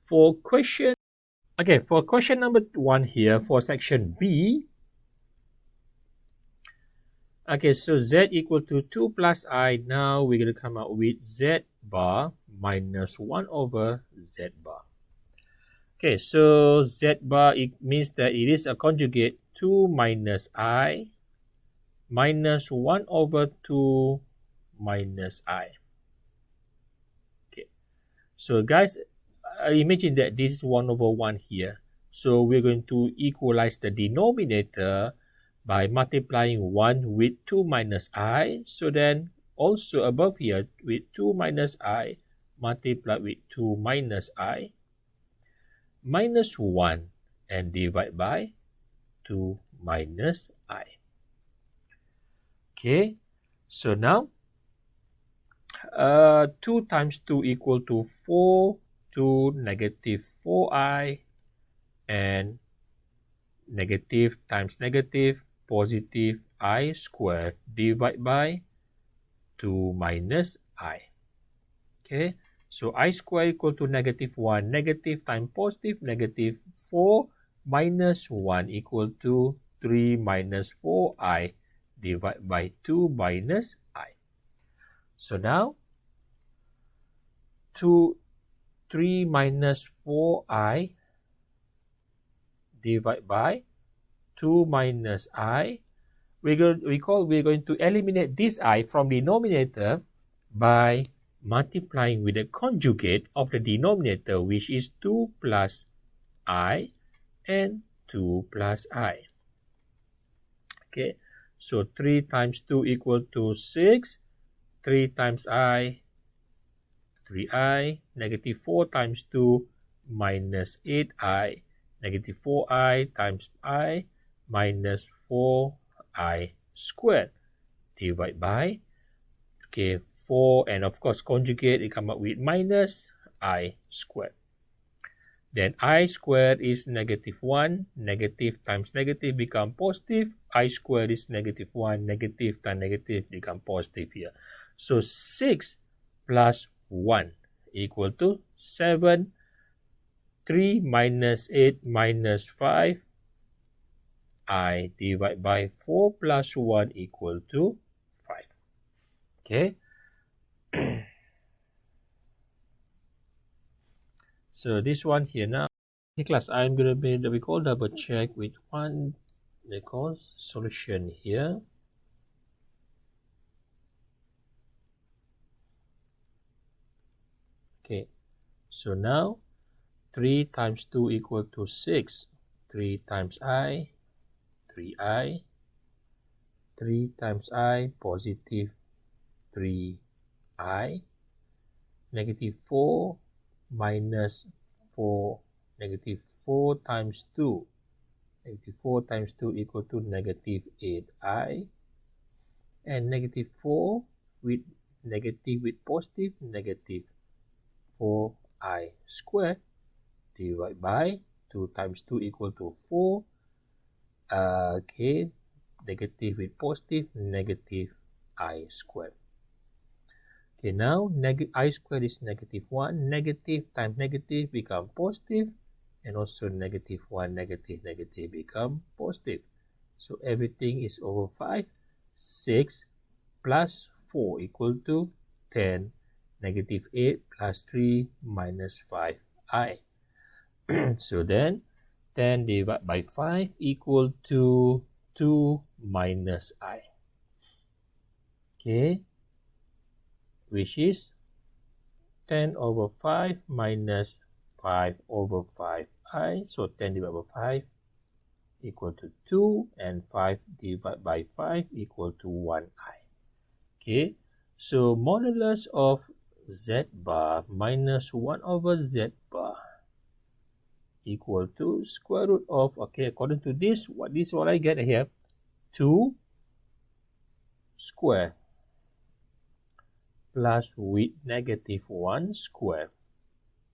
For question number 1 here, for section B, okay, so z equal to 2 plus I. Now we're going to come out with z bar minus 1 over z bar. Okay, so z bar, it means that it is a conjugate 2 minus I minus 1 over 2 minus I. Okay, so guys, imagine that this is 1 over 1 here. So we're going to equalize the denominator by multiplying 1 with 2 minus I. So then also above here with 2 minus I multiplied with 2 minus I minus 1 and divide by 2 minus I. Okay, so now 2 times 2 equal to 4 to negative 4I, and negative times negative, positive I squared divided by 2 minus I. Okay, so I squared equal to negative 1, negative times positive, negative 4 minus 1 equal to 3 minus 4I divided by 2 minus I. So now 3 minus 4I divided by 2 minus I. We're going to eliminate this I from the denominator by multiplying with the conjugate of the denominator, which is 2 plus I and 2 plus I. Okay, so 3 times 2 equal to 6. 3 times I, 3I. Negative 4 times 2 minus 8I. Negative 4I times I minus 4I squared divided by, okay, 4, and of course conjugate, it come up with minus I squared. Then I squared is negative 1. Negative times negative become positive. I squared is negative 1. Negative times negative become positive here. So 6 plus 1 equal to 7. 3 minus 8 minus 5. I divide by 4 plus 1 equal to 5. Okay. So this one here now. In class, I'm going to be double check with one solution here. Okay. So now 3 times 2 equal to 6. 3 times I, 3I. 3 times I, positive 3I. Negative 4 minus 4. Negative 4 times 2. Negative 4 times 2 equal to negative 8I. And negative 4 with negative with positive, negative 4I squared divided by 2 times 2 equal to 4. Okay, negative with positive, negative I squared. Okay, now I squared is negative 1. Negative times negative become positive. And also negative 1, negative, negative become positive. So everything is over 5. 6 plus 4 equal to 10. Negative 8 plus 3 minus 5I. So then 10 divided by 5 equal to 2 minus I. Okay, which is 10 over 5 minus 5 over 5I. So 10 divided by 5 equal to 2, and 5 divided by 5 equal to 1I. Okay, so modulus of z bar minus 1 over z bar equal to square root of, okay, according to this is what I get here, 2 square plus with negative 1 square.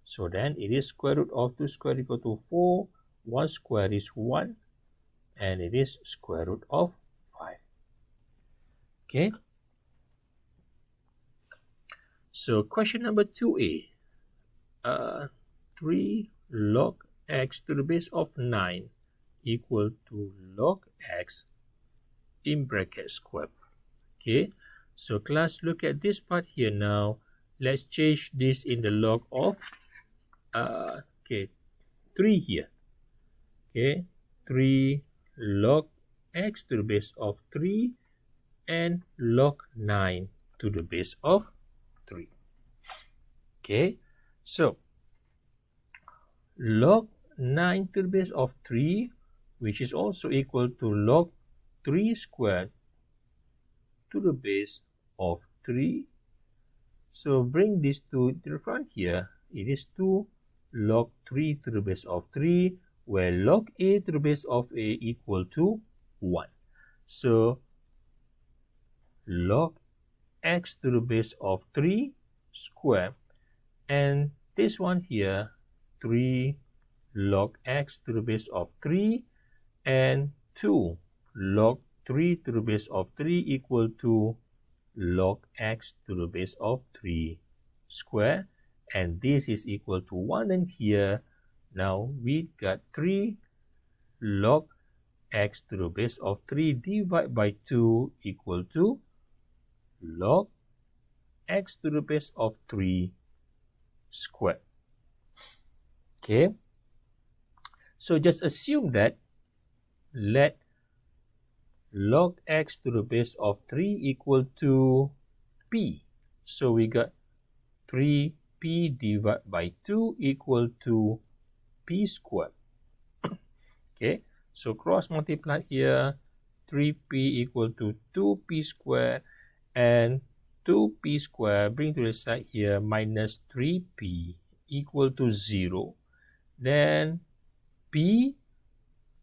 So then it is square root of 2 square equal to 4. 1 square is 1. And it is square root of 5. Okay. So question number 2A. 3 log x to the base of 9 equal to log x in bracket square. Okay, so class, look at this part here now. Let's change this in the log of 3 here. Okay, 3 log x to the base of 3 and log 9 to the base of 3. Okay, so log 9 to the base of 3, which is also equal to log 3 squared to the base of 3. So bring this to the front here. It is 2 log 3 to the base of 3, where log a to the base of a equal to 1. So log x to the base of 3 square, and this one here, 3 log x to the base of 3 and 2 log 3 to the base of 3 equal to log x to the base of 3 square, and this is equal to 1, and here now we got 3 log x to the base of 3 divided by 2 equal to log x to the base of 3 squared. Okay, so just assume that let log x to the base of 3 equal to p. So we got 3p divided by 2 equal to p squared. Okay, so cross multiply here, 3p equal to 2p squared, and 2p squared bring to the side here minus 3p equal to 0. Then p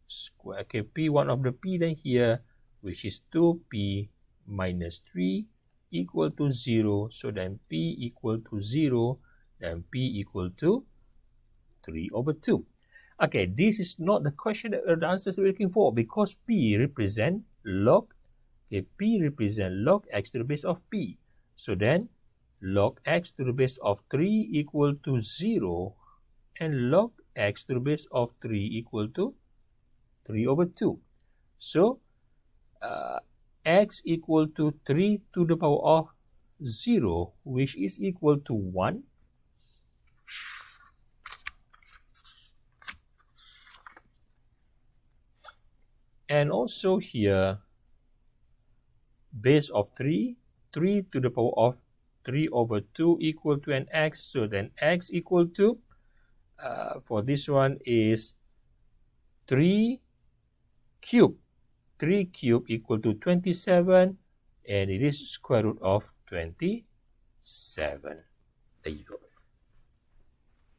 square, okay, p, one of the p then here, which is 2p minus 3 equal to 0. So then p equal to 0, then p equal to 3 over 2. Okay, this is not the question that the answers we're looking for, because p represent log, okay, p represent log x to the base of p. So then log x to the base of 3 equal to 0, and log x to the base of 3 equal to 3 over 2. So x equal to 3 to the power of 0, which is equal to 1. And also here, base of 3, 3 to the power of 3 over 2 equal to an x. So then x equal to, for this one is 3 cube. 3 cube equal to 27, and it is square root of 27. There you go.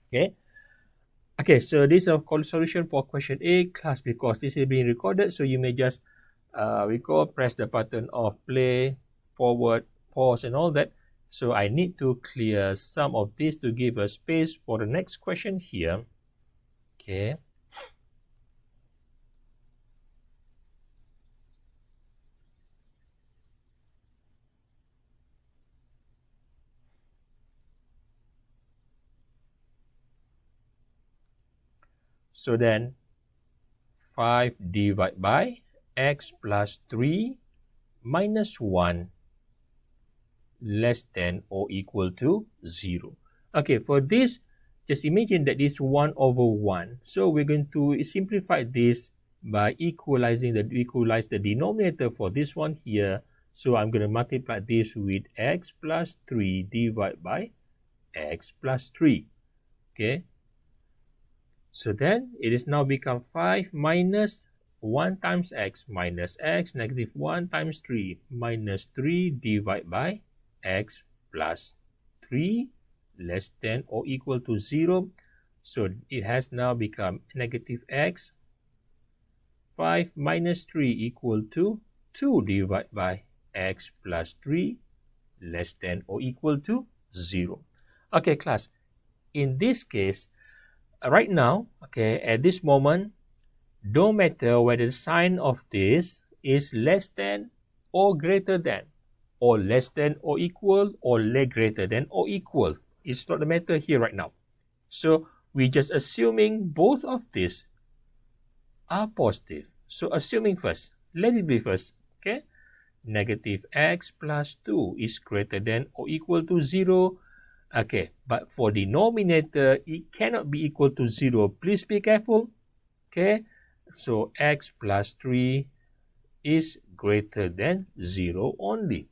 Okay. Okay, so this is a solution for question A, class, because this is being recorded, so you may just press the button of play, forward, pause, and all that. So I need to clear some of this to give a space for the next question here. Okay. So then 5 divided by x plus 3 minus 1 less than or equal to 0. Okay, for this, just imagine that this 1 over 1. So we're going to simplify this by equalize the denominator for this one here. So I'm going to multiply this with x plus 3 divided by x plus 3. Okay. So then it is now become 5 minus 1 times x minus x, negative 1 times 3 minus 3 divided by x plus 3 less than or equal to 0. So it has now become negative x. 5 minus 3 equal to 2 divided by x plus 3 less than or equal to 0. Okay, class. In this case, right now, okay, at this moment, no matter whether the sign of this is less than or greater than, or less than or equal, or greater than or equal. It's not the matter here right now. So we're just assuming both of these are positive. So assuming first, let it be first, okay? Negative x plus 2 is greater than or equal to 0. Okay, but for denominator, it cannot be equal to 0. Please be careful. Okay, so x plus 3 is greater than 0 only.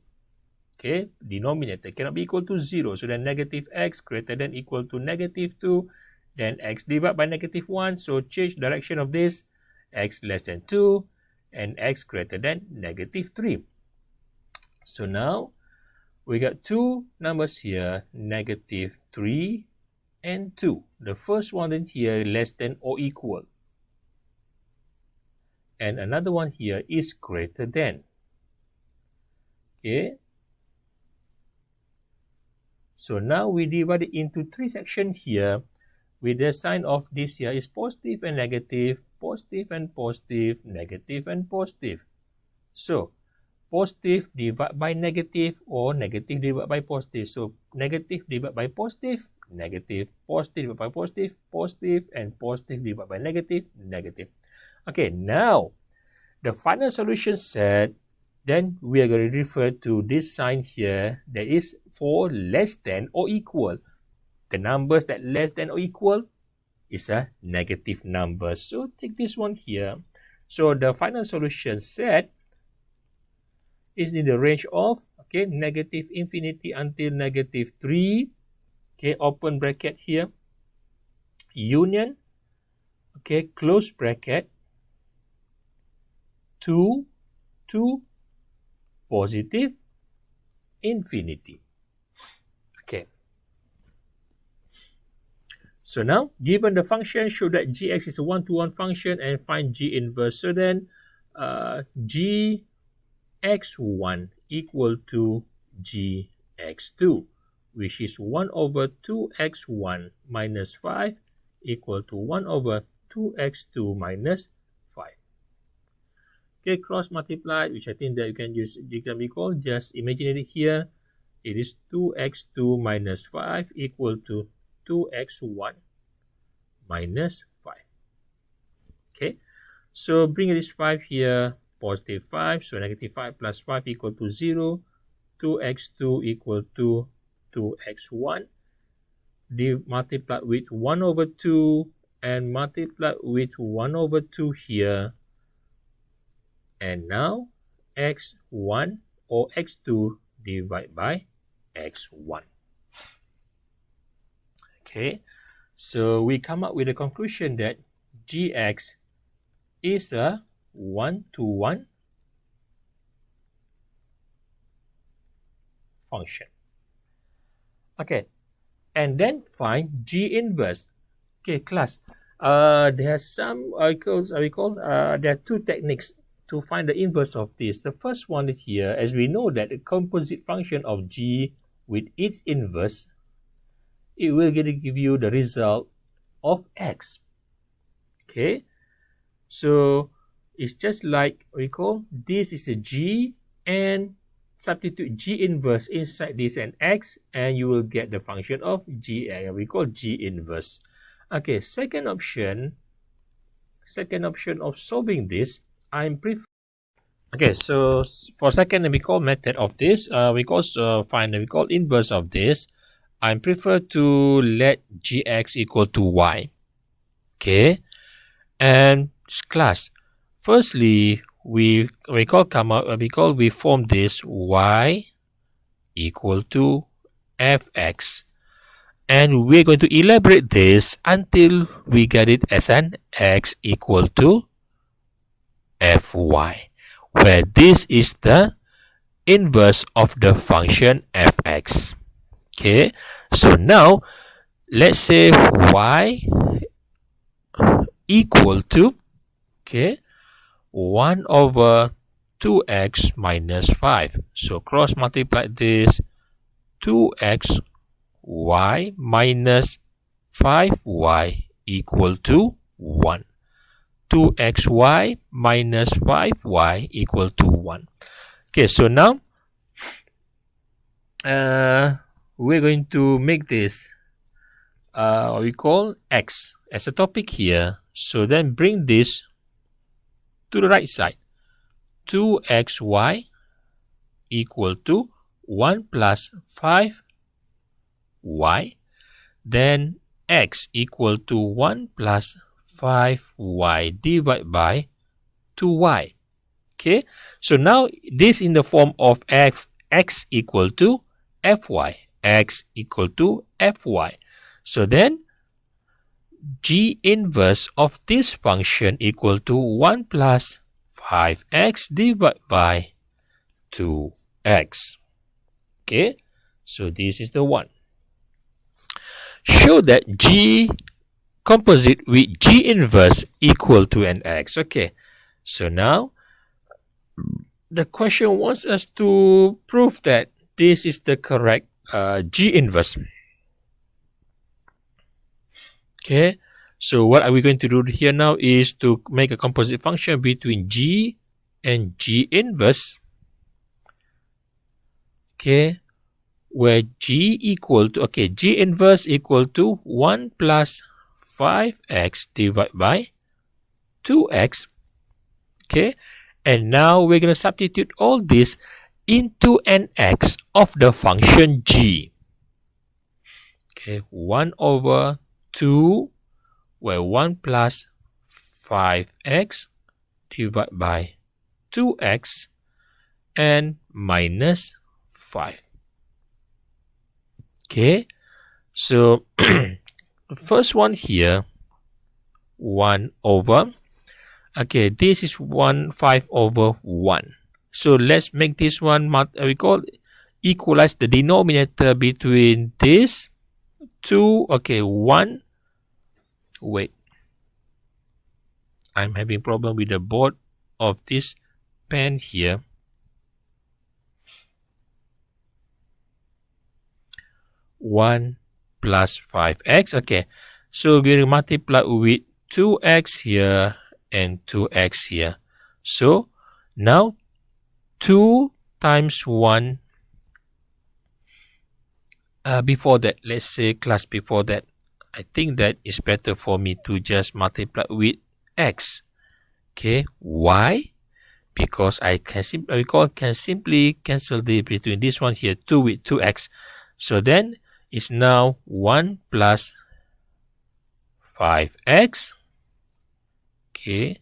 Okay, denominator cannot be equal to 0. So then negative x greater than equal to negative 2. Then x divided by negative 1. So change direction of this. X less than 2 and x greater than negative 3. So now we got two numbers here, negative 3 and 2. The first one in here less than or equal. And another one here is greater than. Okay. So now we divide it into three sections here with the sign of this here is positive and negative, negative and positive. So positive divided by negative or negative divided by positive. So negative divided by positive, negative, positive divided by positive, positive, and positive divided by negative, negative. Okay, now the final solution set, then we are going to refer to this sign here that is for less than or equal. The numbers that less than or equal is a negative number. So take this one here. So the final solution set is in the range of, okay, negative infinity until negative 3. Okay, open bracket here. Union, okay, close bracket, 2 to positive infinity. Okay. So now, given the function, show that gx is a one-to-one function and find g inverse. So then, gx1 equal to gx2, which is 1 over 2x1 minus 5 equal to 1 over 2x2 minus 5. Okay, cross multiplied, which I think that you can recall, just imagine it here. It is 2x2 minus 5 equal to 2x1 minus 5. Okay, so bring this 5 here, positive 5, so negative 5 plus 5 equal to 0, 2x2 equal to 2x1, multiplied with 1 over 2 and multiplied with 1 over 2 here. And now x1 or x2 divided by x1. Okay, so we come up with a conclusion that gx is a one-to-one function. Okay, and then find g inverse. Okay, class. There are some there are two techniques to find the inverse of this. The first one here, as we know that the composite function of g with its inverse, it will give you the result of x. Okay, so it's just like this is a g and substitute g inverse inside this and x, and you will get the function of g. We call g inverse. Okay, second option of solving this, okay, so for second method of this, we call inverse of this. I prefer to let gx equal to y. Okay, and class, firstly we form this y equal to fx, and we're going to elaborate this until we get it as an x equal to fy, where this is the inverse of the function fx. Okay, so now let's say y equal to 1 over 2x minus 5. So cross multiply this, 2xy minus 5y equal to 1. 2xy minus 5y equal to 1. Okay, so now we're going to make this what we call x as a topic here. So then bring this to the right side. 2xy equal to 1 plus 5y. Then x equal to 1 plus 5y divided by 2y. Okay, so now this in the form of x equal to fy. X equal to fy. So then g inverse of this function equal to 1 plus 5x divided by 2x. Okay, so this is the one. Show that g composite with g inverse equal to an x. Okay, so now the question wants us to prove that this is the correct g inverse. Okay, so what are we going to do here now is to make a composite function between g and g inverse. Okay, where g equal to, g inverse equal to 1 plus 5x divided by 2x. Okay, and now we're going to substitute all this into an x of the function g. Okay, 1 over 2, where 1 plus 5x divided by 2x and minus 5. Okay, so the first one here, 1 over, this is 5 over 1. So let's make this one, we call equalize the denominator between this two. 1. Wait, I'm having problem with the board of this pen here. 1 plus 5x. Okay, so we're going to multiply with 2x here and 2x here. So now 2 times 1. Before that, let's say class before that, I think that is better for me to just multiply with x. Okay, why? Because I can simply cancel the between this one here, 2 with 2x. So then it's now 1 plus 5x. Okay,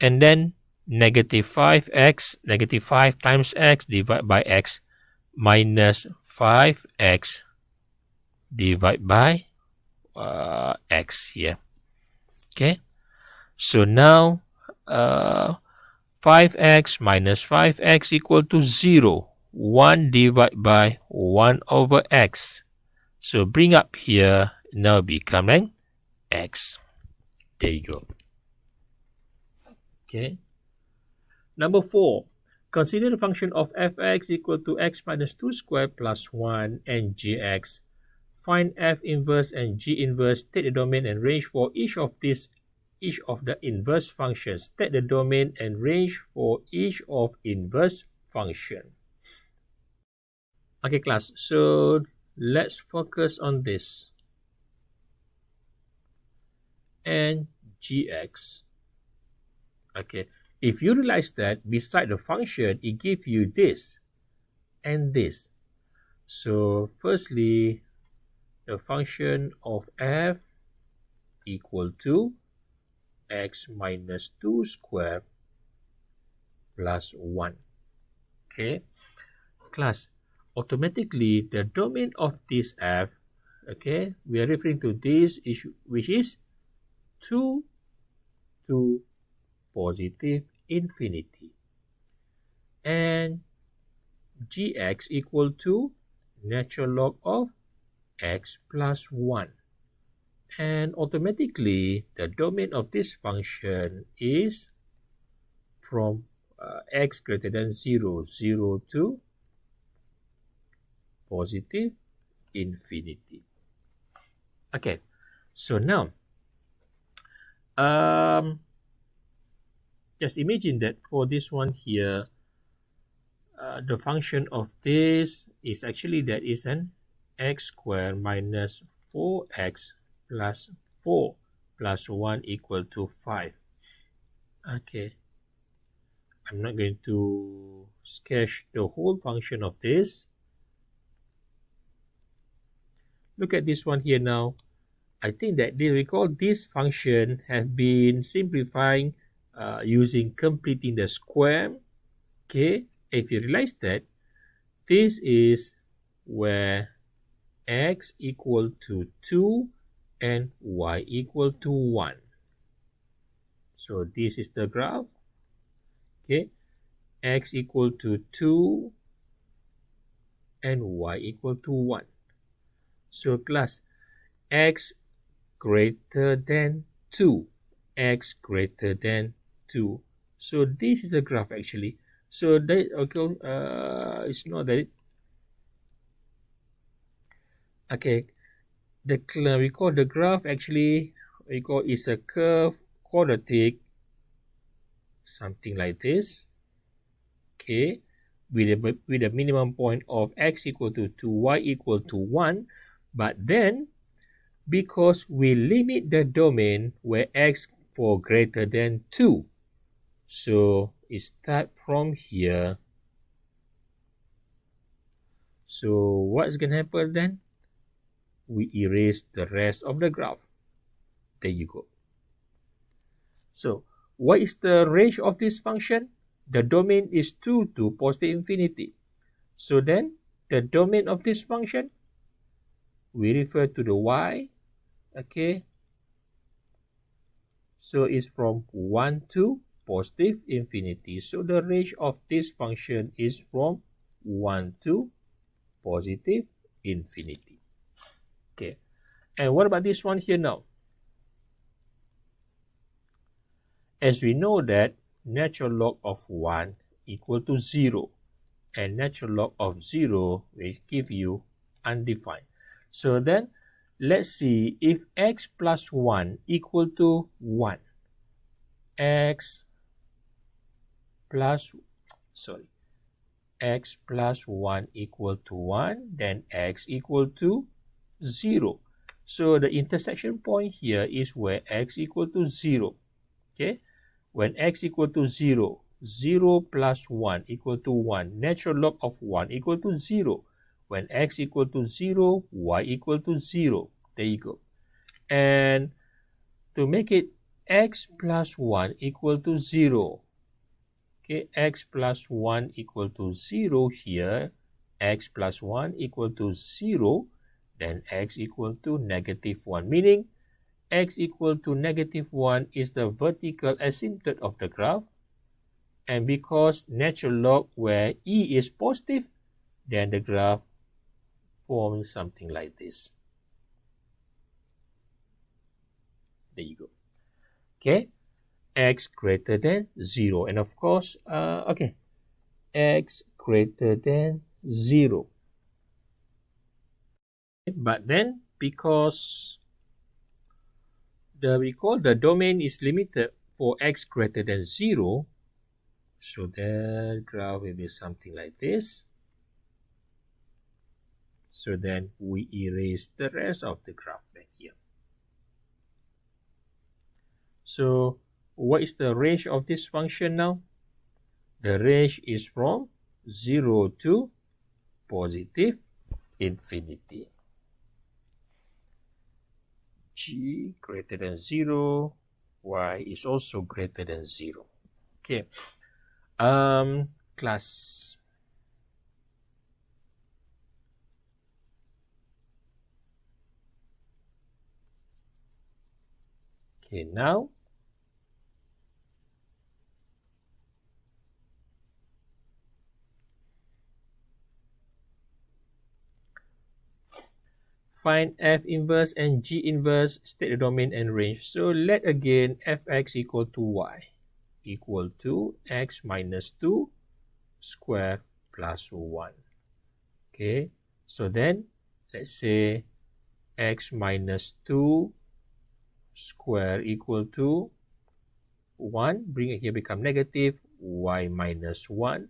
and then negative 5x, negative 5 times x divided by x, minus 5x divided by x here. Okay, so now 5x minus 5x equal to 0. 1 divided by 1 over x. So bring up here, now becoming x. There you go. Okay. Number 4. Consider the function of fx equal to x minus 2 squared plus 1 and gx. Find f inverse and g inverse. Take the domain and range for each of the inverse functions. Take the domain and range for each of inverse function. Okay, class. So let's focus on this. And gx. Okay. If you realize that beside the function, it gives you this and this. So firstly, the function of f equal to x minus 2 squared plus 1. Okay, class, automatically the domain of this f, okay, we are referring to this issue, which is 2 to positive infinity, and gx equal to natural log of x plus 1, and automatically the domain of this function is from x greater than 0, 0 to positive infinity. Okay, so now just imagine that for this one here, the function of this is actually that is an x squared minus 4x plus 4 plus 1 equal to 5. Okay, I'm not going to sketch the whole function of this. Look at this one here now. I think that recall this function have been simplifying using completing the square. Okay, if you realize that this is where x equal to 2 and y equal to 1. So this is the graph. Okay, x equal to 2 and y equal to 1. So class, x greater than 2, x greater than 2. So this is the graph actually. So that, okay, it's not that. Okay, we call the graph actually, we call is a curve quadratic, something like this. Okay, with a minimum point of x equal to 2, y equal to 1. But then, because we limit the domain where x for greater than 2, so it starts from here. So what's going to happen then? We erase the rest of the graph. There you go. So what is the range of this function? The domain is 2 to positive infinity. So then the domain of this function, we refer to the y. Okay. So it's from 1 to positive infinity. So the range of this function is from 1 to positive infinity. Okay. And what about this one here now? As we know that natural log of 1 equal to 0, and natural log of 0 will give you undefined. So then, let's see if x plus 1 equal to 1. x plus 1 equal to 1, then x equal to 0. So the intersection point here is where x equal to 0. Okay, when x equal to 0, 0 plus 1 equal to 1. Natural log of 1 equal to 0. When x equal to 0, y equal to 0. There you go. And to make it x plus 1 equal to 0. Okay, x plus 1 equal to 0 here. X plus 1 equal to 0. Then x equal to negative 1. Meaning, x equal to negative 1 is the vertical asymptote of the graph. And because natural log where e is positive, then the graph forms something like this. There you go. Okay, x greater than 0. And of course, okay, x greater than 0. But then, because the domain is limited for x greater than 0, so the graph will be something like this. So then we erase the rest of the graph back here. So what is the range of this function now? The range is from 0 to positive infinity. G greater than 0, y is also greater than 0. Okay. Class. Okay, now find f inverse and g inverse, state the domain and range. So let again fx equal to y equal to x minus 2 square plus 1. Okay, so then let's say x minus 2 square equal to 1, bring it here, become negative, y minus 1,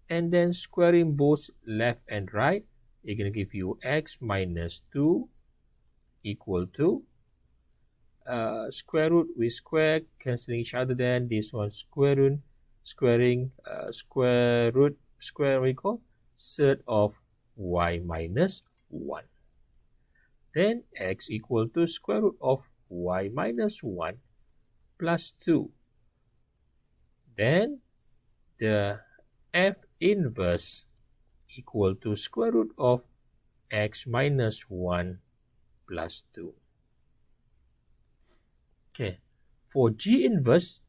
and then squaring both left and right, it's going to give you x minus 2 equal to square root with square cancelling each other, then this one square root we call third of y minus 1. Then x equal to square root of y minus 1 plus 2. Then the f inverse equal to square root of x minus 1 plus 2. Okay, for g inverse,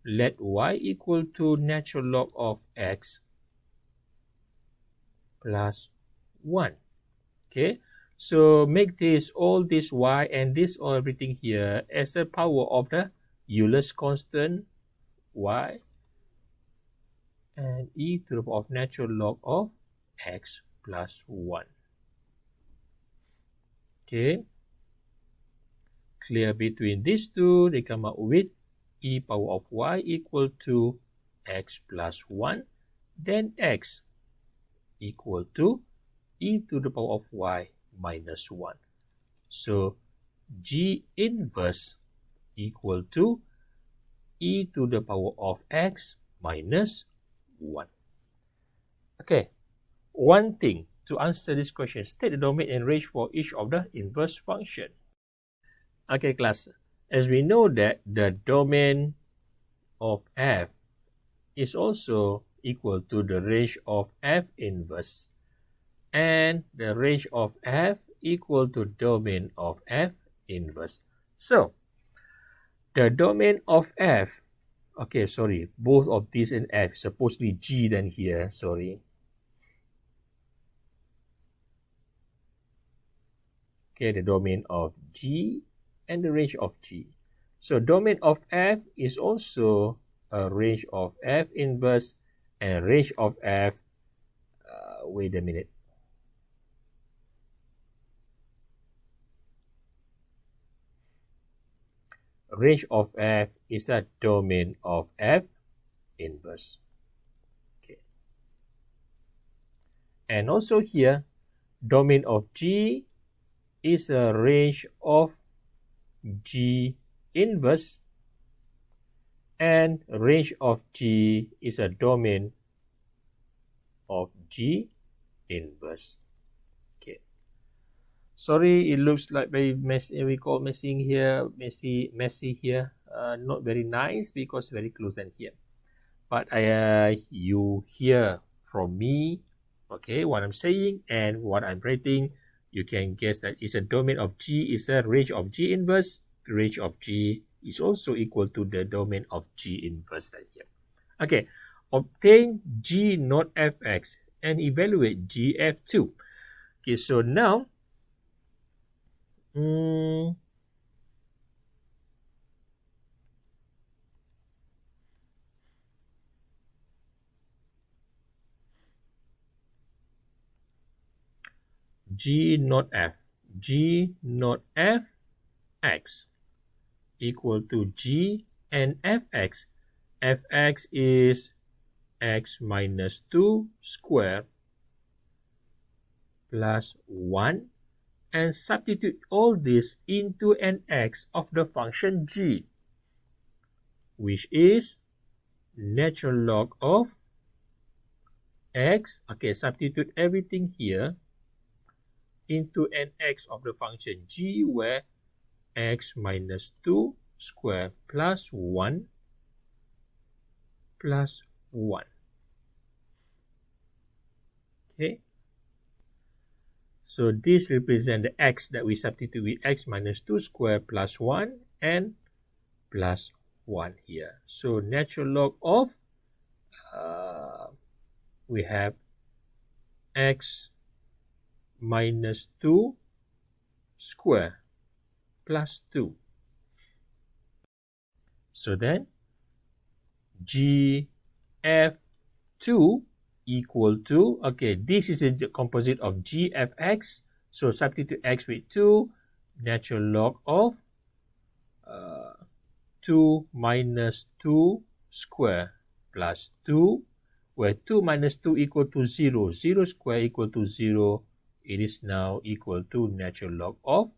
let y equal to natural log of x plus 1. Okay, so make this all this y and this all everything here as a power of the Euler's constant y and e to the power of natural log of x plus 1. Okay, clear between these two, they come up with e power of y equal to x plus 1, then x equal to e to the power of y minus 1. So g inverse equal to e to the power of x minus 1. Okay, one thing to answer this question, state the domain and range for each of the inverse function. Okay, class, as we know that the domain of f is also equal to the range of f inverse, and the range of f equal to domain of f inverse. So, the domain of f, okay, sorry, both of these and f, supposedly g then here, sorry. Okay, the domain of g and the range of g. So, domain of f is also a range of f inverse and range of f, wait a minute. Range of f is a domain of f inverse. Okay. And also here, domain of g is a range of g inverse, and range of g is a domain of g inverse. Okay. Sorry, it looks like very messy. We call messy here, messy here. Not very nice because very close than here. But you hear from me, okay, what I'm saying and what I'm writing. You can guess that it's a domain of g is a range of g inverse. The range of g is also equal to the domain of g inverse right here. Okay, obtain g not fx and evaluate gf2. Okay, so now g not f, g not f x equal to g and fx. Fx is x minus 2 square plus 1, and substitute all this into an x of the function g, which is natural log of x. Okay, substitute everything here into an x of the function g, where x minus 2 square plus 1 plus 1. Okay, so this represents the x that we substitute with x minus 2 square plus 1 and plus 1 here. So natural log of, we have x minus 2 square plus 2. So then gf2 equal to, okay, this is a composite of gfx. So substitute x with 2, natural log of 2 minus 2 square plus 2, where 2 minus 2 equal to 0. 0 square equal to 0. It is now equal to natural log of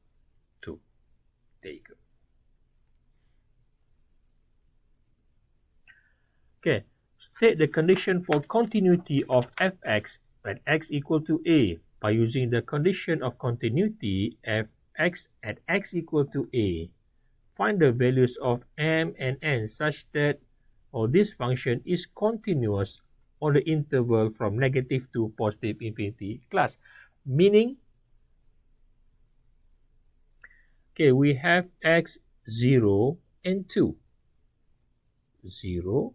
There you go. Okay, state the condition for continuity of fx when x equal to a by using the condition of continuity fx at x equal to a. Find the values of m and n such that this function is continuous on the interval from negative to positive infinity class. Meaning, okay, we have x 0 and 2. 0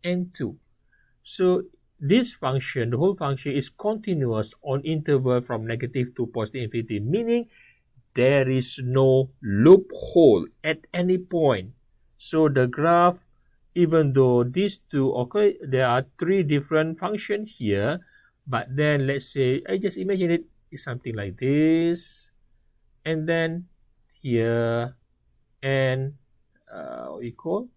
and 2. So this function, the whole function, is continuous on interval from negative to positive infinity, meaning there is no loophole at any point. So the graph, even though these two, okay, there are three different functions here, but then let's say, I just imagine it is something like this, and then here, and what we call,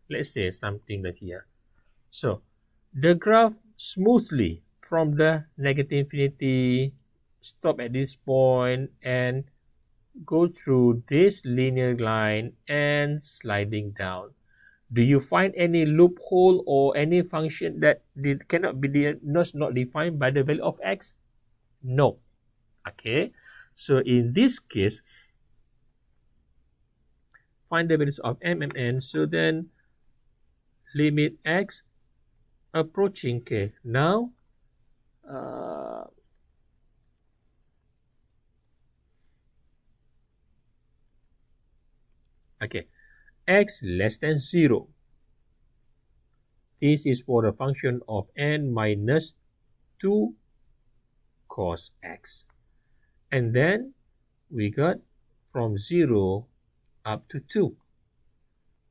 let's say something like here. So the graph smoothly from the negative infinity, stop at this point, and go through this linear line and sliding down. Do you find any loophole or any function that cannot be not defined by the value of x? No. Okay. So in this case, find the values of m and n. So then limit x approaching, okay, now okay, x less than 0. This is for the function of n minus 2 cos x. And then we got from 0 up to 2.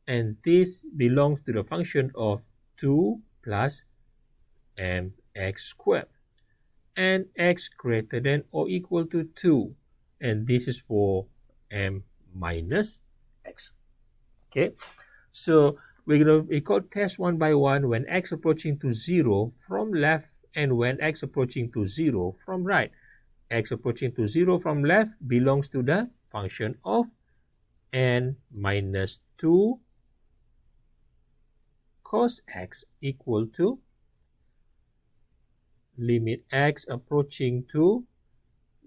And this belongs to the function of 2 plus mx squared. And x greater than or equal to 2. And this is for m minus x. Okay, so we're going to record test one by one when x approaching to 0 from left and when x approaching to 0 from right. X approaching to 0 from left belongs to the function of n minus 2 cos x equal to limit x approaching to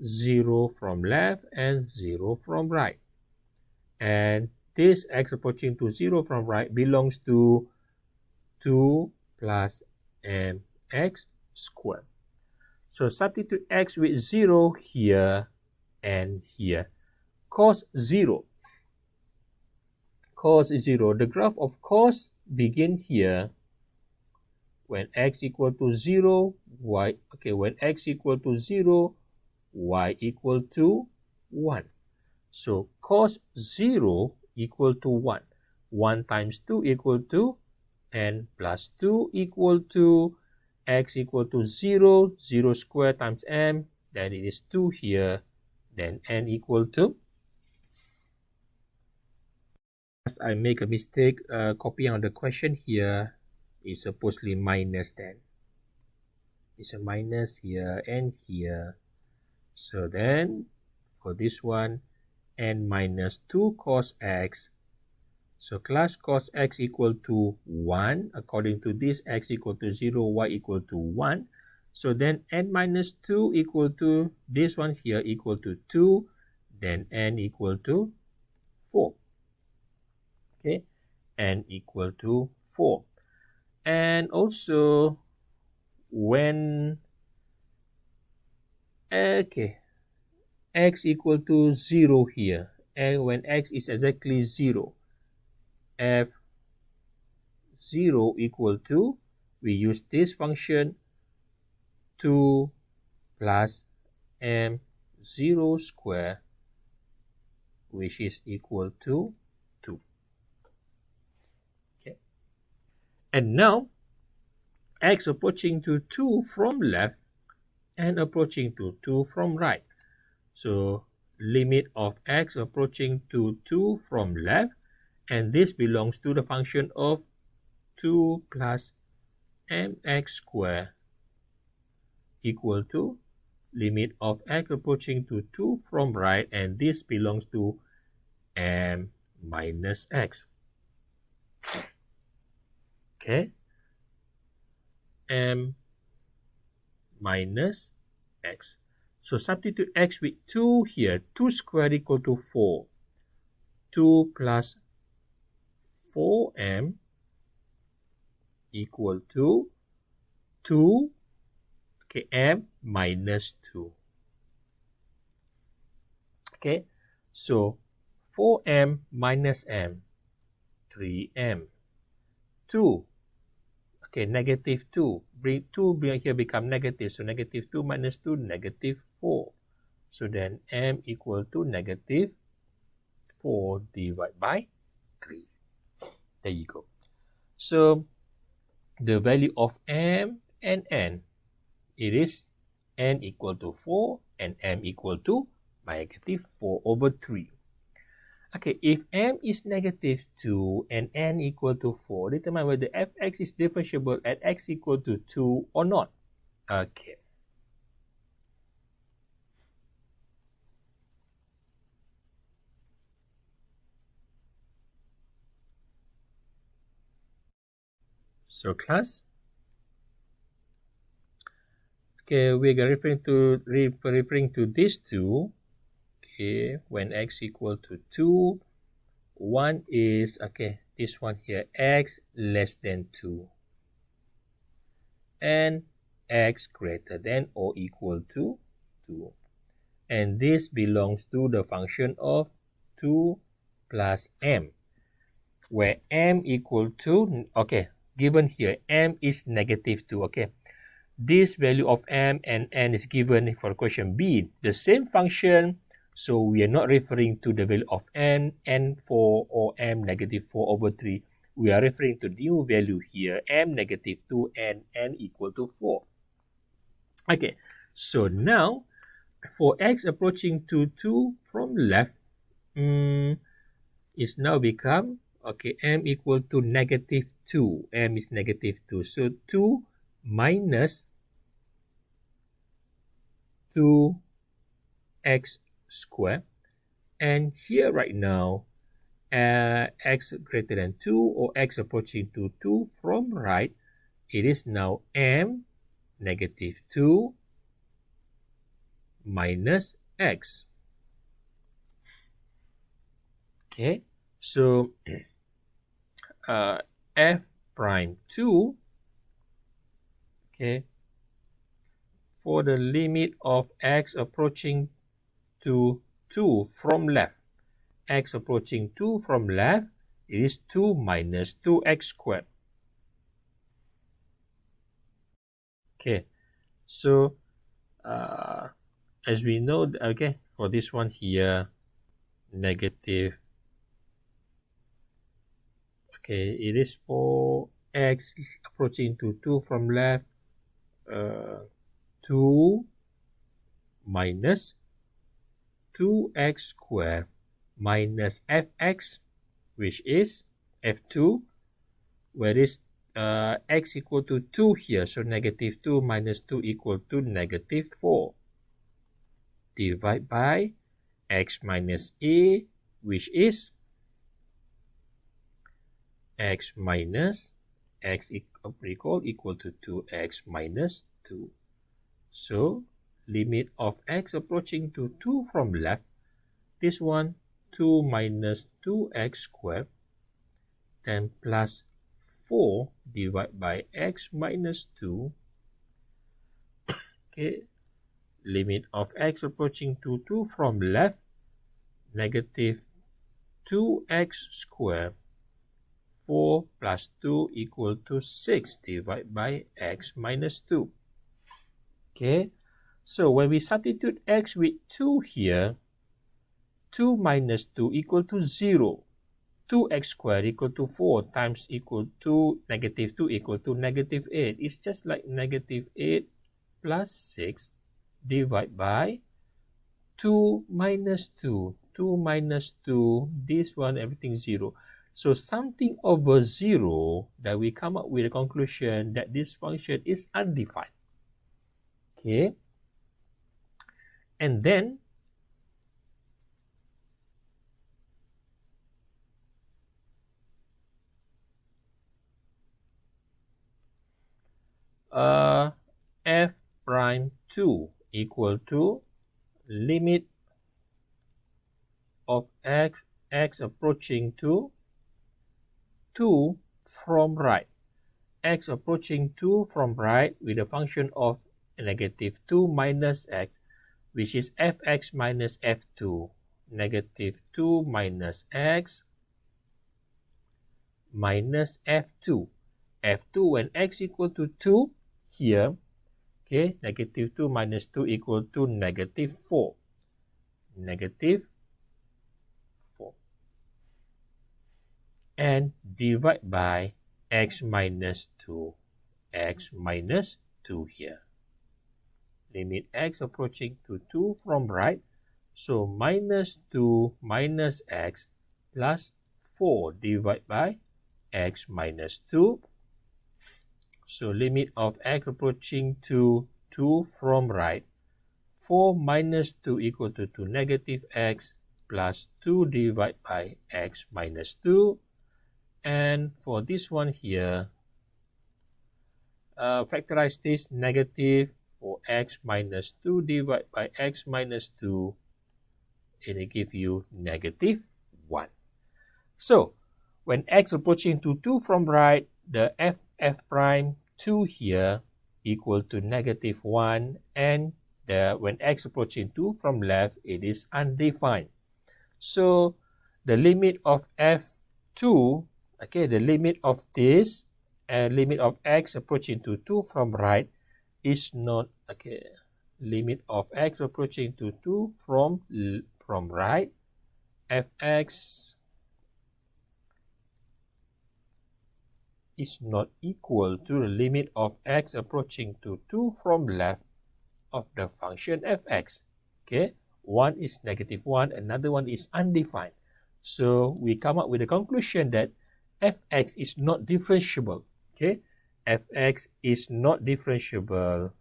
0 from left and 0 from right. And this x approaching to 0 from right belongs to 2 plus mx squared. So substitute x with 0 here and here. Cos 0. Cos 0. The graph of cos begin here when x equal to 0, y, okay, when x equal to 0, y equal to 1. So cos 0 equal to 1. 1 times 2 equal to n plus 2 equal to x equal to 0, 0 squared times m, then it is 2 here, then n equal to, as I make a mistake, copying on the question here is supposedly minus then. It's a minus here and here. So then, for this one, n minus 2 cos x. So class cos x equal to 1. According to this, x equal to 0, y equal to 1. So then n minus 2 equal to this one here equal to 2. Then n equal to 4. Okay, n equal to 4. And also, when, okay, x equal to 0 here, and when x is exactly 0, f 0 equal to, we use this function 2 plus m 0 square, which is equal to 2. Okay. And now, x approaching to 2 from left and approaching to 2 from right. So, limit of x approaching to 2 from left, and this belongs to the function of 2 plus mx squared equal to limit of x approaching to 2 from right, and this belongs to m minus x. Okay, m minus x. So substitute x with 2 here. 2 squared equal to 4. 2 plus 4m equal to 2, okay, m minus 2. Okay, so 4m minus m, 3m. 2, okay, negative 2. Bring 2 here become negative. So negative 2 minus 2, negative 4. So then m equal to negative 4 divided by 3. There you go. So the value of m and n, it is n equal to 4 and m equal to negative 4 over 3. Okay, if m is negative 2 and n equal to 4, determine whether fx is differentiable at x equal to 2 or not. Okay. So class, okay, we are referring to these two. Okay, when x equal to 2, one is, okay, this one here, x less than 2, and x greater than or equal to 2. And this belongs to the function of 2 plus m, where m equal to, okay, given here, m is negative 2, okay. This value of m and n is given for question B. The same function, so we are not referring to the value of n, n4 or m negative 4 over 3. We are referring to new value here, m negative 2 and n equal to 4. Okay, so now for x approaching to 2 from left, is now become, okay, m equal to negative 2. M is negative 2. So 2 minus 2x squared. And here right now, x greater than 2 or x approaching to 2 from right, it is now m negative 2 minus x. Okay, so f prime 2, okay, for the limit of x approaching to 2 from left, x approaching 2 from left, it is 2 minus 2x squared. Okay, so as we know, okay, for this one here, negative, okay, it is for x approaching to 2 from left, 2 minus 2x squared minus fx, which is f2, where is x equal to 2 here, so negative 2 minus 2 equal to negative 4, divide by x minus a, which is x minus x equal to 2x minus 2. So limit of x approaching to 2 from left, this one 2 minus 2x squared, then plus 4 divided by x minus 2. Okay, limit of x approaching to 2 from left, negative 2x squared, 4 plus 2 equal to 6 divided by x minus 2. Okay, so when we substitute x with 2 here, 2 minus 2 equal to 0. 2x squared equal to 4 times equal to negative 2 equal to negative 8. It's just like negative 8 plus 6 divided by 2 minus 2. 2 minus 2, this one, everything 0. So something over 0, that we come up with a conclusion that this function is undefined. Okay. And then f prime 2 equal to limit of x approaching to 2 from right. X approaching 2 from right with a function of negative 2 minus x, which is fx minus f2. Negative 2 minus x minus f2. f2 when x equal to 2 here, okay, negative 2 minus 2 equal to negative 4. Negative 4. And divide by x minus 2. X minus 2 here. Limit x approaching to 2 from right. So minus 2 minus x plus 4 divided by x minus 2. So limit of x approaching to 2 from right. 4 minus 2 equal to negative x plus 2 divided by x minus 2. And for this one here, factorize this negative for x minus 2 divided by x minus 2. It will give you negative 1. So, when x approaching to 2 from right, the f prime 2 here equal to negative 1, and when x approaching 2 from left, it is undefined. So, the limit of f2, okay, the limit of this, limit of x approaching to 2 from right is not, okay, limit of x approaching to 2 from right, fx is not equal to the limit of x approaching to 2 from left of the function fx. Okay, one is negative 1, another one is undefined. So we come up with a conclusion that fx is not differentiable. Okay, fx is not differentiable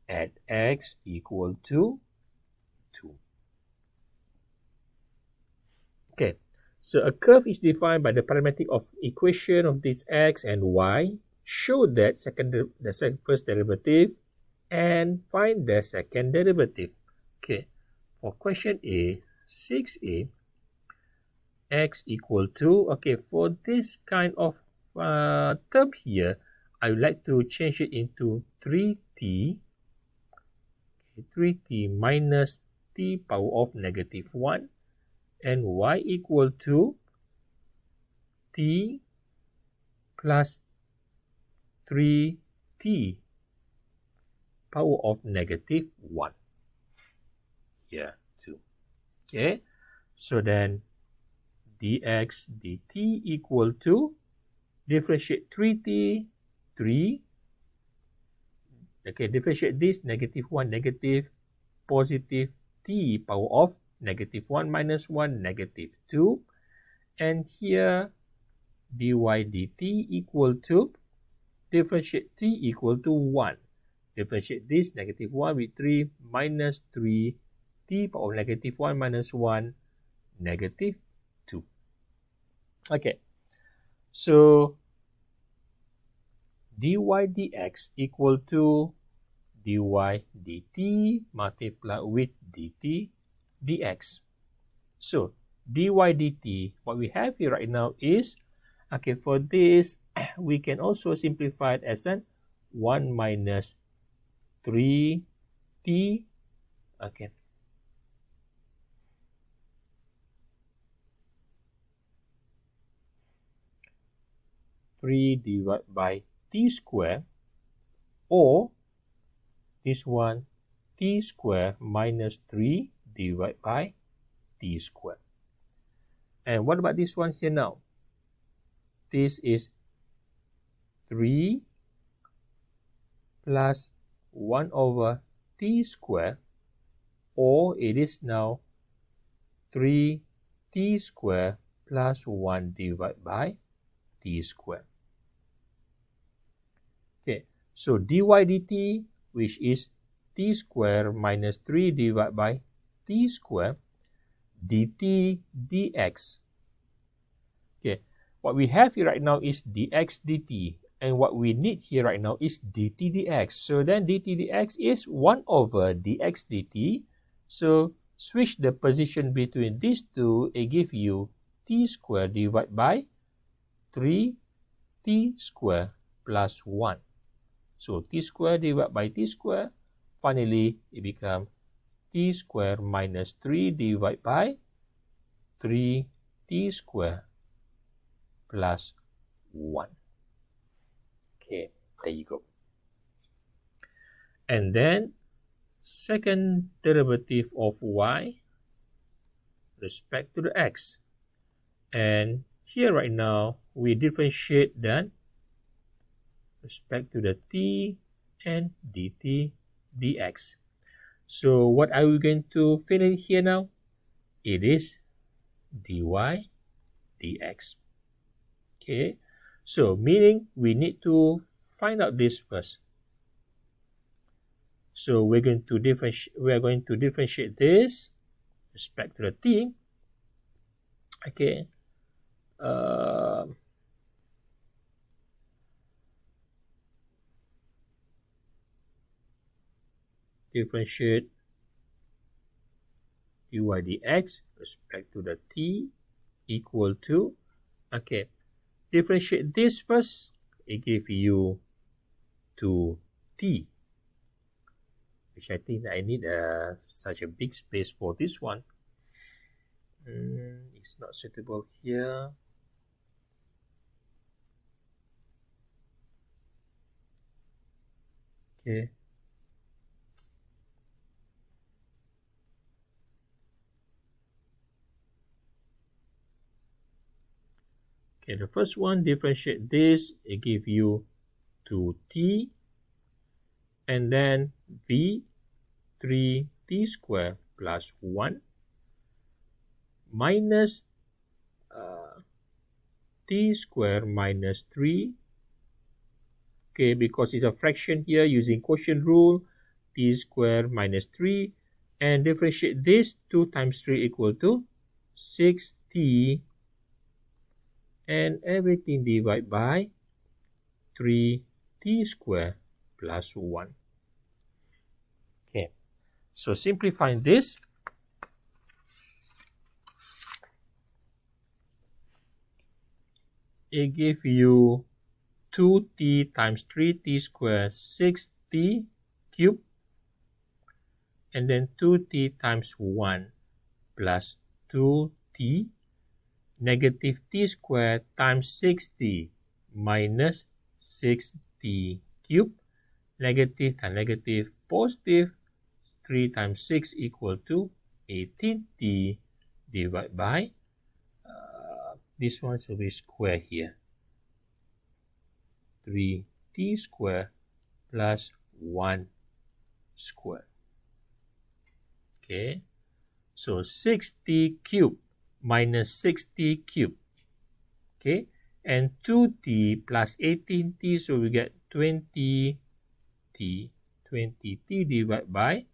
at x equal to 2. Okay, so a curve is defined by the parametric of equation of this x and y. Show that the first derivative and find the second derivative. Okay, for question A, 6a, x equal to, okay, for this kind of term here, I would like to change it into 3t, 3t minus t power of negative 1, and y equal to t plus 3t power of negative 1. Here, 2. Okay, so then dx dt equal to, differentiate 3t, 3. Okay, differentiate this, negative 1, negative, positive t power of negative 1 minus 1, negative 2. And here, dy dt equal to, differentiate t equal to 1. Differentiate this, negative 1 with 3 minus 3, t power of negative 1 minus 1, negative 2. Okay, so dy dx equal to dy dt multiplied with dt dx. So dy dt, what we have here right now is, okay, for this, we can also simplify it as an 1 minus 3t, okay, (3 divided by t square), or this one, t square minus 3 divided by t square. And what about this one here now? This is 3 plus 1 over t square, or it is now 3t square plus 1 divided by t square. Okay, So dy dt, which is t square minus 3 divided by t square, dt dx. Okay, what we have here right now is dx dt, and what we need here right now is dt dx. So then dt dx is 1 over dx dt. So switch the position between these two, it gives you t square divided by 3t square plus 1. So t square divided by t square, finally it becomes t square minus 3 divided by 3t square plus 1. Okay, there you go. And then second derivative of y respect to the x. And here right now, we differentiate that respect to the t and dt dx. So what are we going to fill in here now? It is dy dx. Okay, so meaning we need to find out this first. So we are going to differentiate this respect to the t. Okay. Differentiate dy dx respect to the t equal to, okay, differentiate this first, it gives you 2t, which I think I need such a big space for this one. It's not suitable here. Okay. Okay, the first one, differentiate this, it gives you 2t, and then v 3t square plus 1 minus t square minus 3. Okay, because it's a fraction here using quotient rule, t square minus 3, and differentiate this, 2 times 3 equal to 6t, and everything divided by 3t square plus 1. Okay, so simplifying this, it gives you 2t times 3t square, 6t cubed, and then 2t times 1 plus 2t, negative t square times 6t minus 6t cubed, negative times negative, positive, 3 times 6 equal to 18t divided by, this one should be square here, 3t square plus 1 square. Okay, so 6t cubed minus 6t cubed. Okay, and 2t plus 18t, so we get 20t divided by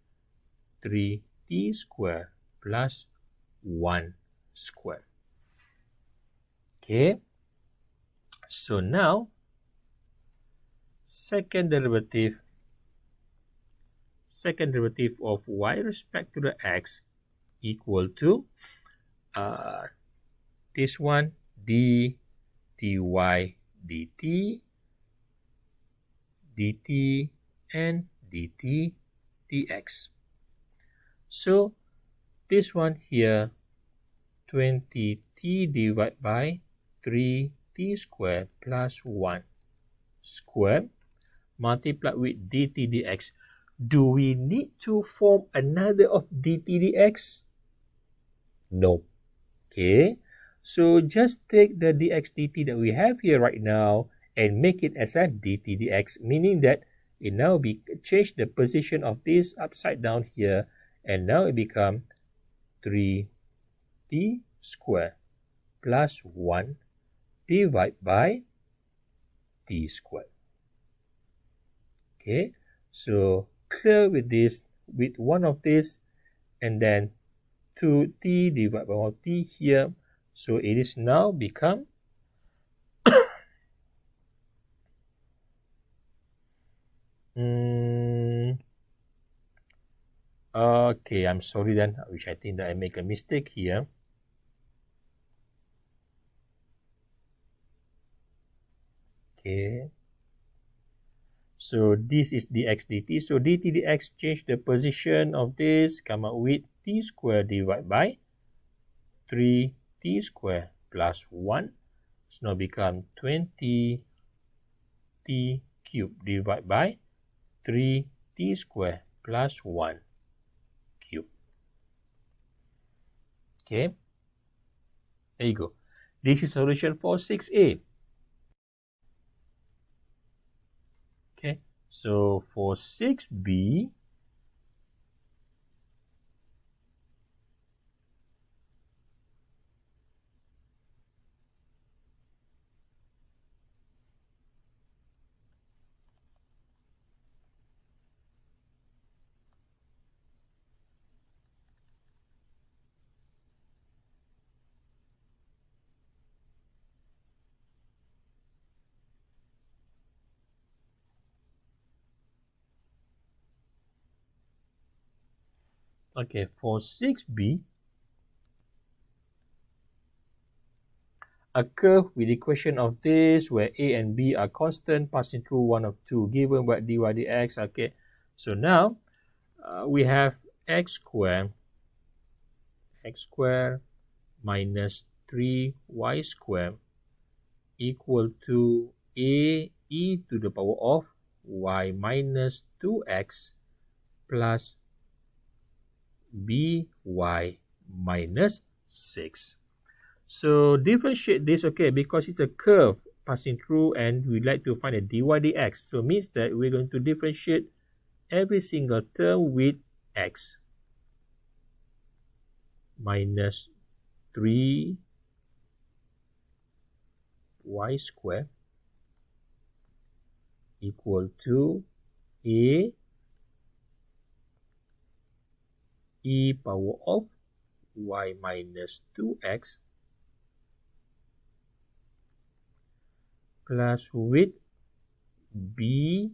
3t square plus 1 square. Okay, so now second derivative of y respect to the x equal to this one, dy dt, dt, and dt dx. So this one here, 20t divided by 3t square plus 1 square multiplied with dt dx. Do we need to form another of dt dx? No. Okay, so just take the dx dt that we have here right now and make it as a dt dx, meaning that it now change the position of this upside down here, and now it become 3t square plus 1 divided by t square. Okay, so clear with this, with one of this, and then 2t divided by 1t here. So it is now become okay, I'm sorry then, which I think that I make a mistake here. Okay, so this is dx dt. So dt dx, change the position of this, come out with t square divided by 3t square plus 1. So now become 20t cube divided by 3t square plus 1 cube. Okay, there you go. This is solution for 6a. Okay, so for 6b, okay, for 6b, a curve with equation of this where a and b are constant passing through one of two given by dy dx. Okay, so now we have x squared minus 3y squared equal to a e to the power of y minus 2x plus by minus 6. So differentiate this, okay, because it's a curve passing through and we'd like to find a dy dx. So it means that we're going to differentiate every single term with x minus 3y squared equal to a e power of y minus 2x plus with b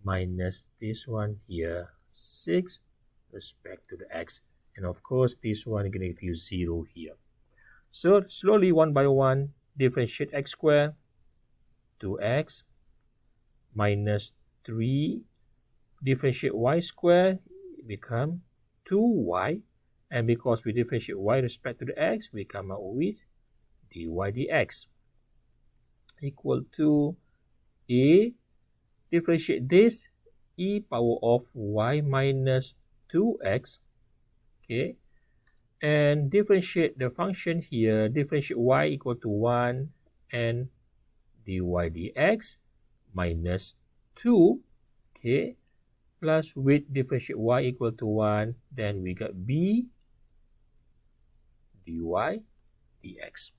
minus this one here 6 respect to the x, and of course this one going to give you 0 here. So slowly one by one differentiate x squared, 2x minus 3, differentiate y squared, become 2y, and because we differentiate y respect to the x, we come out with dy dx equal to a, differentiate this, e power of y minus 2x, okay, and differentiate the function here, differentiate y equal to 1 and dy dx minus 2, okay, plus with differentiate y equal to 1, then we got b dy dx.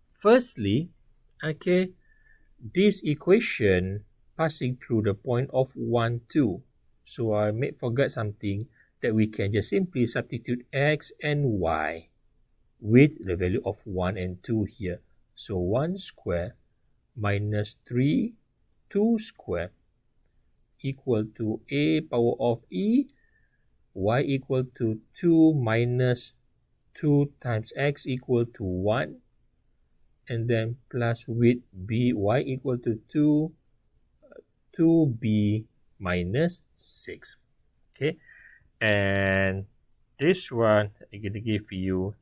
Firstly, okay, this equation passing through the point of 1, 2. So I may forget something, that we can just simply substitute x and y with the value of 1 and 2 here. So 1 square minus 3, 2 square equal to a power of e, y equal to 2 minus 2 times x equal to 1, and then plus with b, y equal to 2b minus 6. Okay, and this one I'm going to give you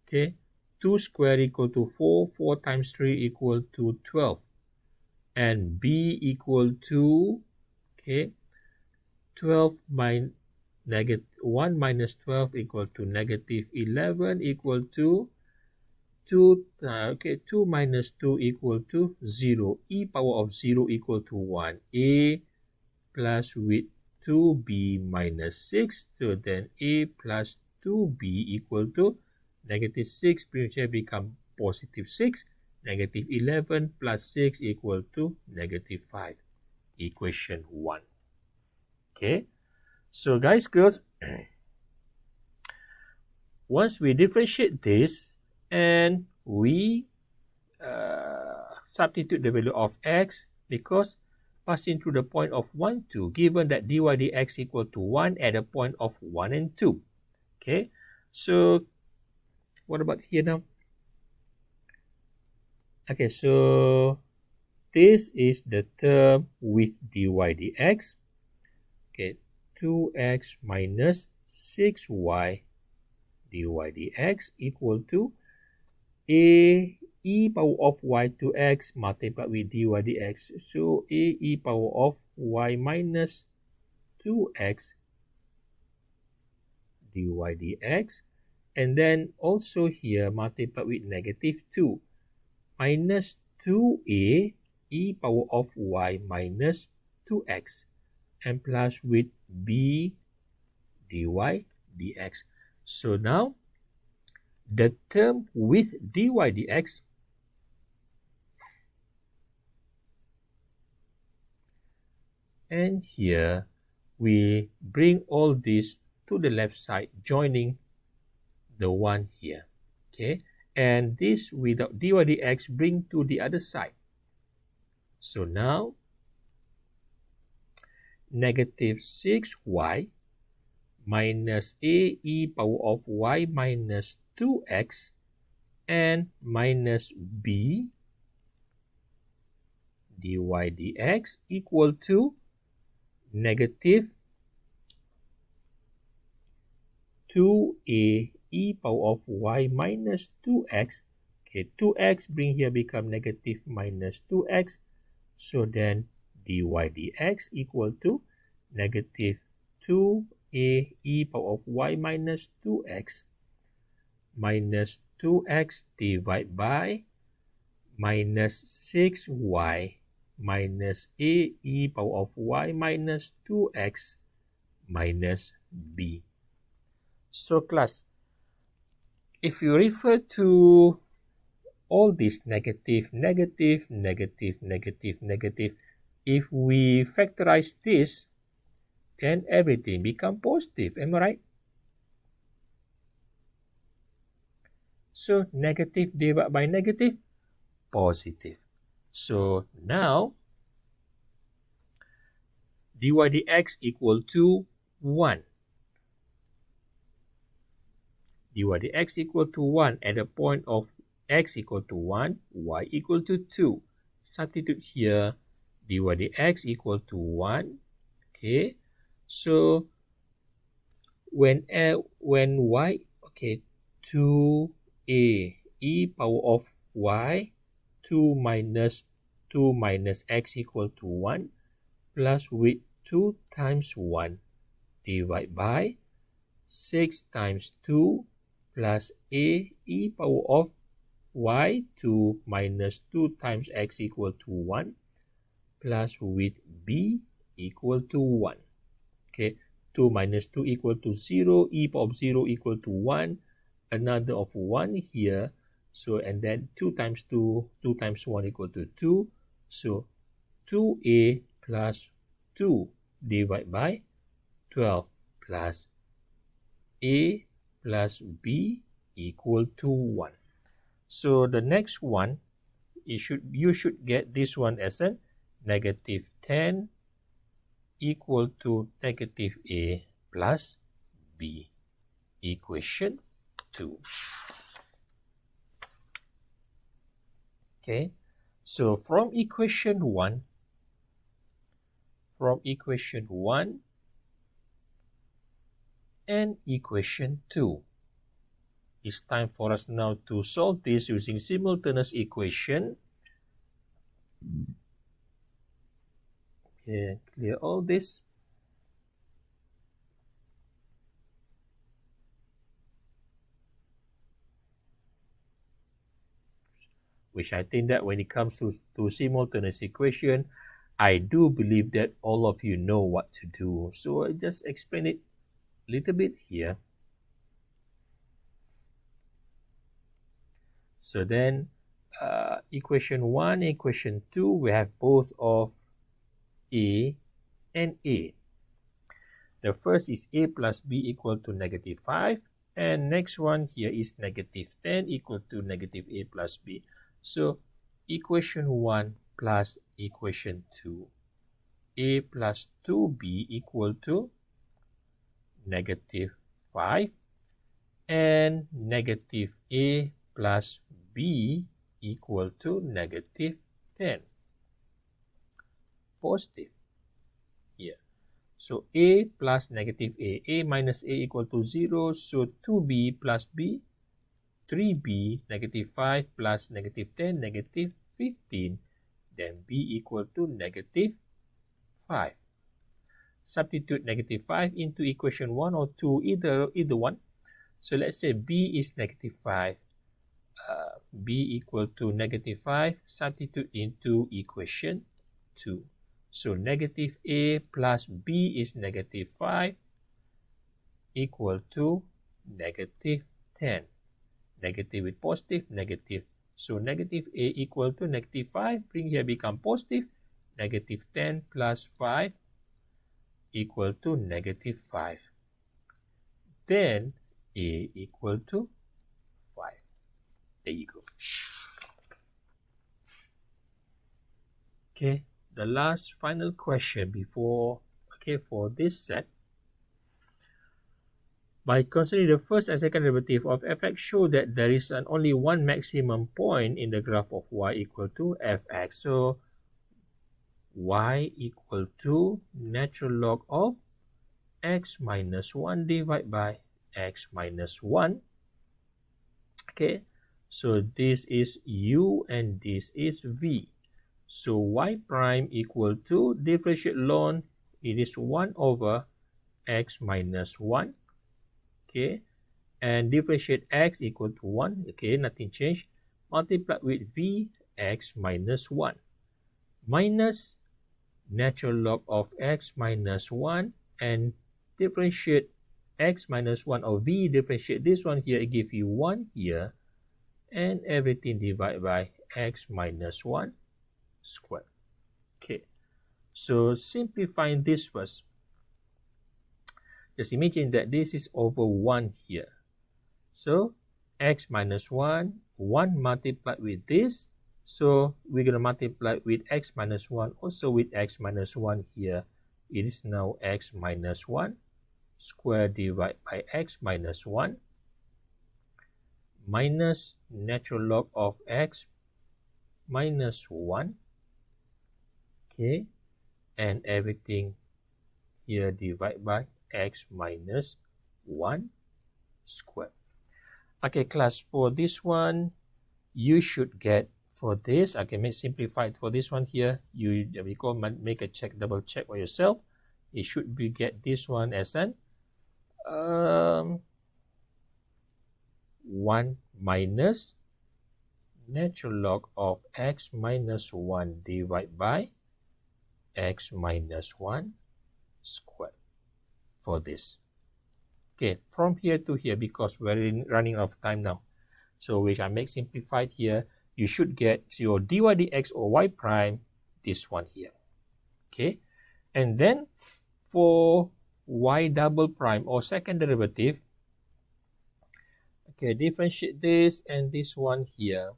okay, 2 square equal to 4, 4 times 3 equal to 12, and b equal to, okay, 12 minus negative 1 minus 12 equal to negative 11 equal to 2, okay, 2 minus 2 equal to 0, e power of 0 equal to 1, a plus with 2b minus 6. So then a plus 2b equal to negative 6, which will become positive 6. Negative 11 plus 6 equal to negative 5. Equation 1. Okay. So guys, girls, once we differentiate this and we substitute the value of x, because passing through the point of 1, 2, given that dy dx equal to 1 at a point of 1 and 2. Okay, so what about here now? Okay, so this is the term with dy dx. Okay, 2x minus 6y dy dx equal to a e power of y to x multiplied with dy dx. So a e power of y minus 2x dy dx. And then also here multiplied with negative 2 minus 2a e power of y minus 2x and plus with b dy dx. So now the term with dy dx and here we bring all this to the left side, joining the one here. Okay, and this without dy dx bring to the other side. So now negative 6y minus a e power of y minus 2x and minus b dy dx equal to negative 2a e power of y minus 2x. Okay, 2x bring here become negative minus 2x. So then dy dx equal to negative 2a e power of y minus 2x minus 2x divided by minus 6y minus a e power of y minus 2x minus b. So class, if you refer to all this negative, negative, negative, negative, negative, if we factorize this, then everything become positive. Am I right? So negative divided by negative, positive. So now dy dx equal to 1. dy dx equal to 1 at the point of x equal to 1, y equal to 2. Substitute here, dy dx equal to 1. Okay, so when y, okay, 2a e power of y 2 minus x equal to 1 plus with 2 times 1 divided by 6 times 2 plus a e power of y 2 minus 2 times x equal to 1 plus with b equal to 1. Okay, 2 minus 2 equal to 0, e power of 0 equal to 1, another of 1 here. So, and then 2 times 2, 2 times 1 equal to 2. So, 2a plus 2 divided by 12 plus a plus b equal to 1. So, the next one, you should get this one as a negative 10 equal to negative a plus b. Equation 2. Okay, so from equation 1 and equation 2, it's time for us now to solve this using simultaneous equation. Okay, clear all this. Which I think that when it comes to simultaneous equation, I do believe that all of you know what to do, so I just explain it a little bit here. So then equation 1, equation 2, we have both of A and A. The first is A plus B equal to negative 5. And next one here is negative 10 equal to negative A plus B. So equation 1 plus equation 2. A plus 2B equal to negative 5. And negative A plus B equal to negative 10. Positive here. So A plus negative A minus A equal to 0. So 2B plus B, 3B, negative 5 plus negative 10, negative 15. Then B equal to negative 5. Substitute negative 5 into equation 1 or 2, either one. So let's say B is negative 5. B equal to negative 5. Substitute into equation 2. So negative A plus B is negative 5 equal to negative 10. Negative with positive, negative. So negative A equal to negative 5. Bring here become positive. Negative 10 plus 5 equal to negative 5. Then A equal to 5. There you go. Okay, the last final question before, for this set. By considering the first and second derivative of fx, show that there is only one maximum point in the graph of y equal to fx. So y equal to natural log of x minus 1 divided by x minus 1. Okay, so this is u and this is v. So y prime equal to, differentiate ln, it is 1 over x minus 1. Okay, and differentiate x equal to 1. Okay, nothing changed. Multiply with v, x minus 1. Minus natural log of x minus 1 and differentiate x minus 1 or v, differentiate this one here, it gives you 1 here, and everything divided by x minus 1 squared. Okay, so simplifying this first. Just imagine that this is over 1 here. So x minus 1, 1 multiplied with this. So we're going to multiply with x minus 1, also with x minus 1 here. It is now x minus 1 squared divided by x minus 1 minus natural log of x minus 1. Okay, and everything here divided by x minus 1 squared. Okay, class, for this one, you should get, for this, okay, make simplified for this one here, you make a check, double check for yourself. It should be get this one as an 1 minus natural log of x minus 1 divided by x minus 1 squared for this. Okay, from here to here, because we're running out of time now, so we can make simplified here. You should get your dy dx or y prime, this one here. Okay, and then for y double prime or second derivative, okay, differentiate this and this one here.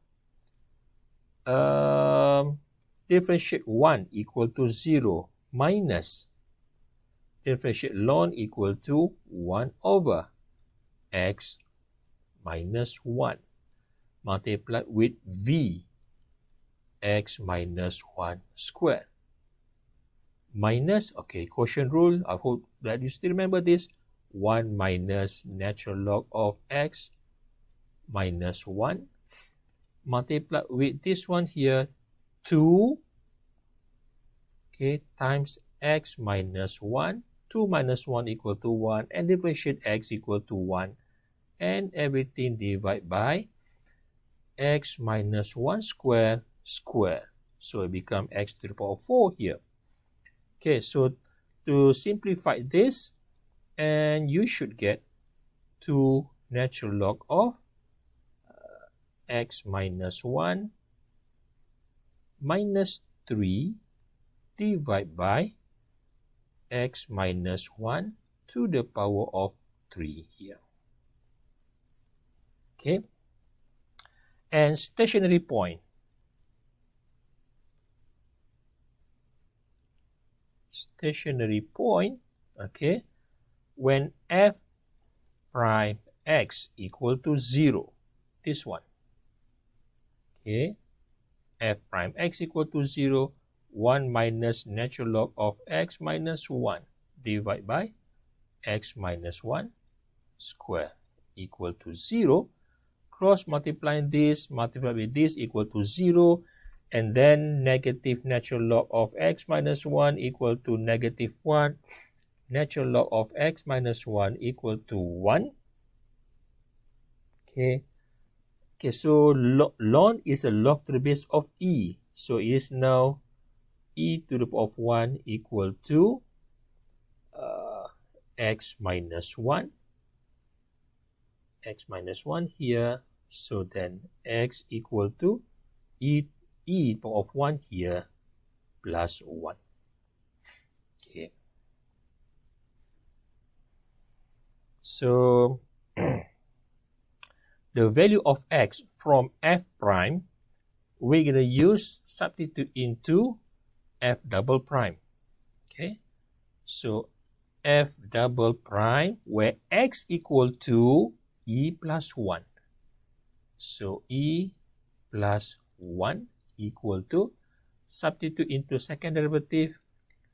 Differentiate 1 equal to 0 minus differentiate ln equal to 1 over x minus 1 multiplied with v x minus 1 squared minus, okay, quotient rule, I hope that you still remember this, 1 minus natural log of x minus 1 multiplied with this one here, 2, okay, times x minus 1. 2 minus 1 equal to 1, and differentiate x equal to 1, and everything divided by x minus 1 square. So it becomes x to the power 4 here. Okay, so to simplify this, and you should get 2 natural log of x minus 1 minus 3 divided by x minus 1 to the power of 3 here. Okay, and stationary point. Stationary point, okay, when f prime x equal to 0, this one. Okay, f prime x equal to 0, 1 minus natural log of x minus 1 divided by x minus 1 square equal to 0. Cross multiplying this, multiply with this equal to 0. And then negative natural log of x minus 1 equal to negative 1. Natural log of x minus 1 equal to 1. Okay. Okay, so ln is a log to the base of e. So it is now e to the power of 1 equal to x minus 1. X minus 1 here. So then x equal to e power of 1 here plus 1. Okay. So the value of x from f prime, we're going to use substitute into f double prime. Okay. So f double prime where x equal to e plus 1. So e plus 1 equal to, substitute into second derivative.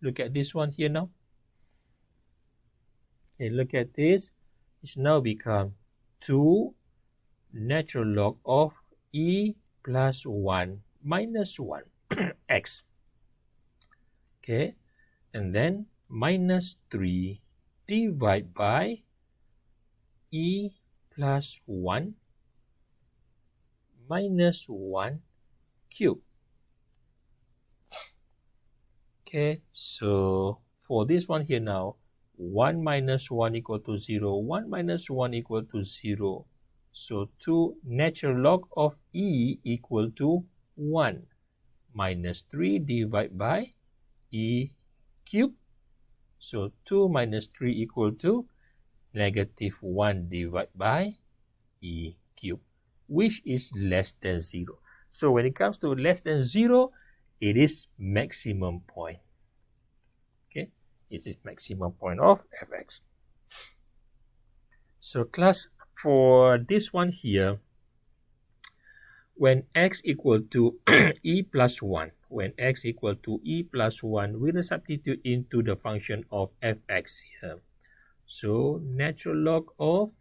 Look at this one here now. Okay, look at this. It's now become 2 natural log of e plus 1 minus 1 x. Okay, and then minus 3 divided by e plus 1 minus 1 cube. Okay, so for this one here now, 1 minus 1 equal to 0, 1 minus 1 equal to 0. So 2 natural log of e equal to 1 minus 3 divided by e cube. So 2 minus 3 equal to negative 1 divided by e cube, which is less than 0. So when it comes to less than 0, it is maximum point. Okay, this is maximum point of fx. So class, for this one here, when x equal to e plus 1, when x equal to e plus 1, we will substitute into the function of fx here. So natural log of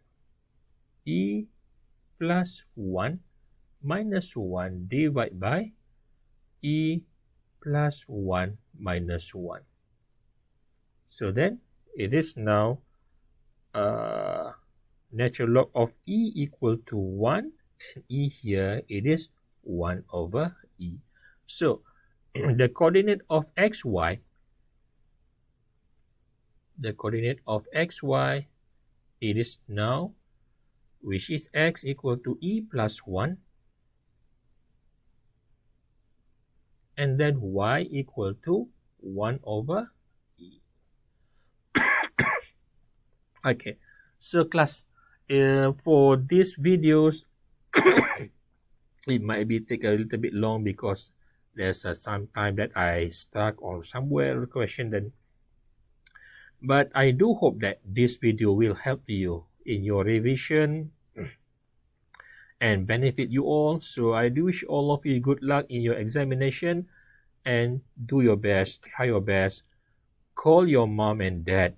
e plus 1 minus 1 divided by e plus 1 minus 1. So then it is now natural log of e equal to 1, and e here it is 1 over e. So the coordinate of xy, it is now, which is x equal to e plus 1, and then y equal to 1 over e. Okay, so class, for these videos, it might be take a little bit long because there's some time that I stuck on somewhere question then. But I do hope that this video will help you in your revision and benefit you all. So I do wish all of you good luck in your examination, and do your best, try your best. Call your mom and dad,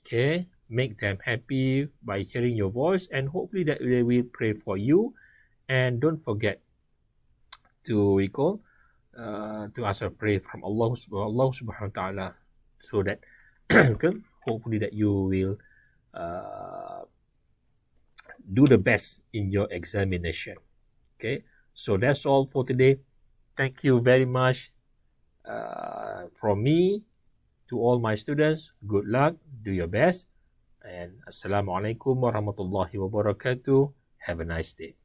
okay? Make them happy by hearing your voice, and hopefully that they will pray for you. And don't forget to ask a prayer from Allah subhanahu wa ta'ala, so that hopefully that you will do the best in your examination. Okay, so that's all for today. Thank you very much from me To all my students, good luck, do your best, and Assalamualaikum warahmatullahi wabarakatuh. Have a nice day.